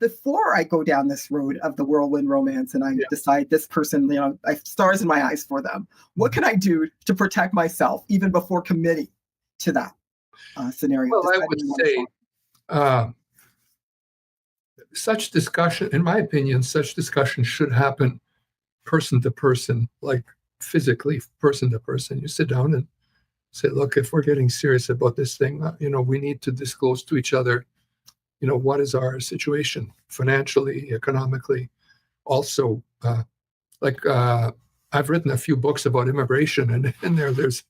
before I go down this road of the whirlwind romance and I decide this person, I have stars in my eyes for them, what can I do to protect myself even before committing to that scenario? Well, I would say such discussion, in my opinion, such discussion should happen person to person, like physically person to person. You sit down and say, look, if we're getting serious about this thing, we need to disclose to each other, what is our situation financially, economically. Also, I've written a few books about immigration, and in there's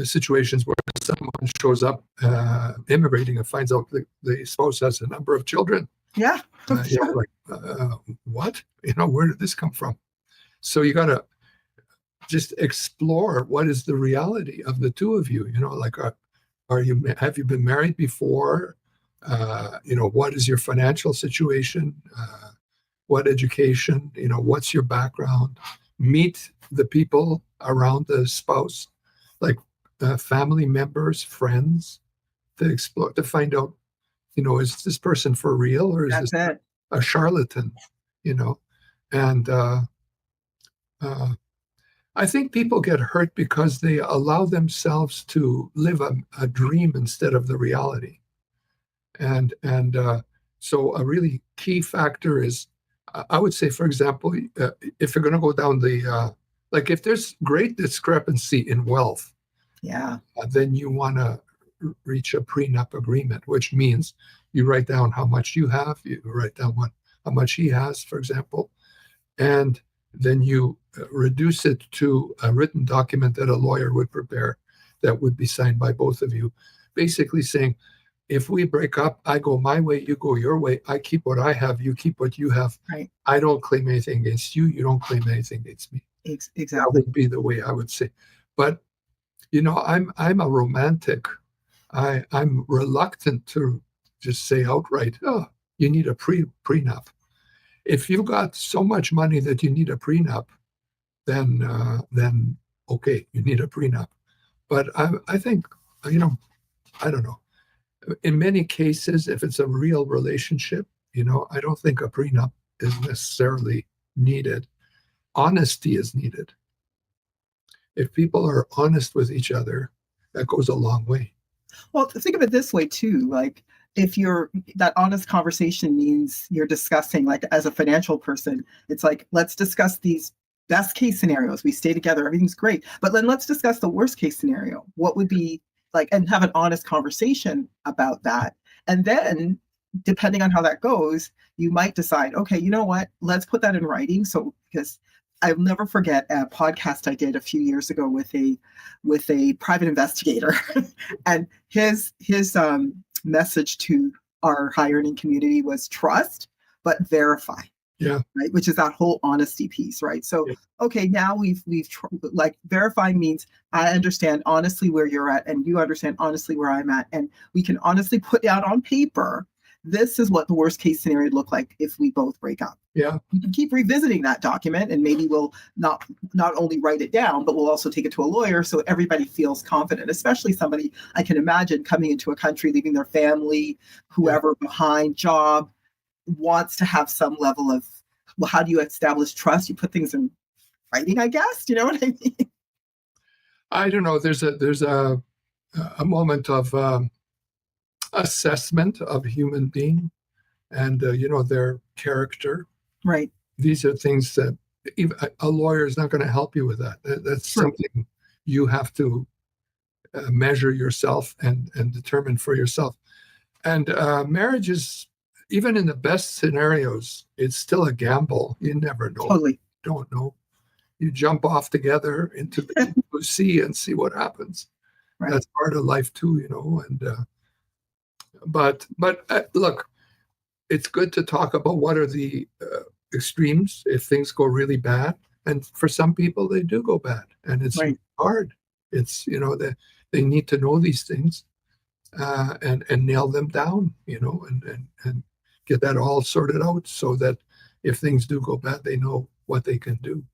situations where someone shows up immigrating and finds out the spouse has a number of children. Yeah. What? Where did this come from? So you got to just explore what is the reality of the two of you. Have you been married before? What is your financial situation? What education? What's your background? Meet the people around the spouse, like family members, friends, to explore, to find out, is this person for real or is this a charlatan? And I think people get hurt because they allow themselves to live a dream instead of the reality. And so a really key factor is, I would say, for example, if you're going to go down if there's great discrepancy in wealth, then you want to reach a prenup agreement, which means you write down how much you have, you write down how much he has, for example, and then you reduce it to a written document that a lawyer would prepare that would be signed by both of you, basically saying, if we break up, I go my way, you go your way, I keep what I have, you keep what you have. Right. I don't claim anything against you, you don't claim anything against me. Exactly. That would be the way I would say. But, I'm a romantic. I'm reluctant to just say outright, oh, you need a prenup. If you've got so much money that you need a prenup, then okay, you need a prenup. But I think, I don't know. In many cases, if it's a real relationship, I don't think a prenup is necessarily needed. Honesty is needed. If people are honest with each other, that goes a long way. Well, think of it this way too. Like, if that honest conversation means you're discussing, like, as a financial person, it's like, let's discuss these best case scenarios. We stay together, everything's great. But then let's discuss the worst case scenario. What would be like, and have an honest conversation about that. And then, depending on how that goes, you might decide, okay, you know what, let's put that in writing. So, because I'll never forget a podcast I did a few years ago with a private investigator, and his message to our high earning community was trust, but verify. Yeah. Right. Which is that whole honesty piece. Right. So, okay, now we've like, verifying means I understand honestly where you're at and you understand honestly where I'm at. And we can honestly put down on paper, this is what the worst case scenario would look like if we both break up. Yeah. You can keep revisiting that document, and maybe we'll not only write it down, but we'll also take it to a lawyer so everybody feels confident, especially somebody I can imagine coming into a country, leaving their family, whoever behind, job, wants to have some level of, well, how do you establish trust? You put things in writing, I guess. Do you know what I mean? I don't know. There's a moment of assessment of a human being and, their character. Right. These are things that even a lawyer is not going to help you with that. That's something you have to measure yourself and determine for yourself. And marriage is, even in the best scenarios, it's still a gamble. You never know. Totally. You don't know. You jump off together into the sea and see what happens. Right. That's part of life too, And but look, it's good to talk about what are the extremes if things go really bad. And for some people, they do go bad, and it's hard. It's they need to know these things and nail them down, and get that all sorted out so that if things do go bad, they know what they can do.